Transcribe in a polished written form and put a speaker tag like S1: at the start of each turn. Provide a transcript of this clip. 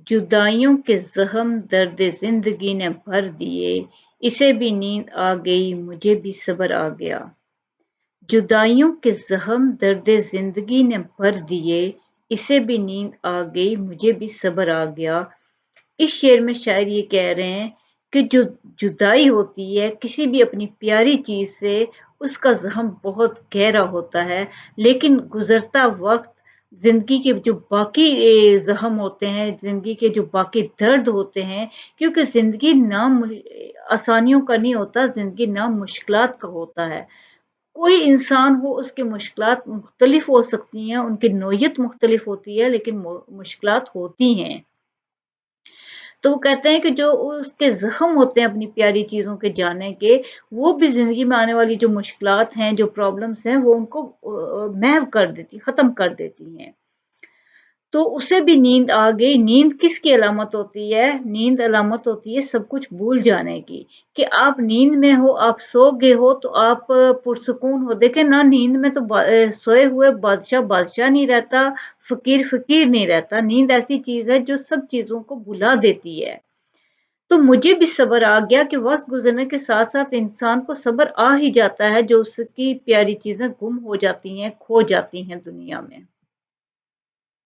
S1: जुदाइयों के ज़ख्म दर्द ज़िंदगी ने भर दिए, इसे भी नींद आ गई मुझे भी सब्र आ गया। जुदाइयों के ज़ख्म दर्द ज़िंदगी ने भर दिए, इसे भी नींद आ गई मुझे भी सब्र आ गया। इस शेर में शायर ये कह रहे हैं कि जो जुदाई होती है किसी भी अपनी प्यारी चीज़ से, उसका ज़ख्म बहुत गहरा होता है, लेकिन गुज़रता वक्त ज़िंदगी के जो बाकी ज़ख्म होते हैं, ज़िंदगी के जो बाकी दर्द होते हैं, क्योंकि ज़िंदगी नाम आसानियों का नहीं होता, ज़िंदगी नाम मुश्किलात का होता है। कोई इंसान हो, उसकी मुश्किलात मुख्तलिफ हो सकती हैं, उनकी नोयत मुख्तलिफ होती है, लेकिन मुश्किलात होती हैं। तो वो कहते हैं कि जो उसके ज़ख्म होते हैं अपनी प्यारी चीज़ों के जाने के, वो भी ज़िंदगी में आने वाली जो मुश्किलात हैं, जो प्रॉब्लम्स हैं, वो उनको महव कर देती, ख़त्म कर देती हैं। तो उसे भी नींद आ गई। नींद किसकी अलामत होती है? नींद अलामत होती है सब कुछ भूल जाने की, कि आप नींद में हो, आप सो गए हो तो आप पुरसुकून हो। देखें ना, नींद में तो सोए हुए बादशाह बादशाह नहीं रहता, फ़कीर फ़कीर नहीं रहता। नींद ऐसी चीज़ है जो सब चीज़ों को भुला देती है। तो मुझे भी सब्र आ गया कि वक़्त गुज़रने के साथ-साथ इंसान को सब्र आ ही जाता है, जो उसकी प्यारी चीज़ें गुम हो जाती हैं, खो जाती हैं दुनिया में।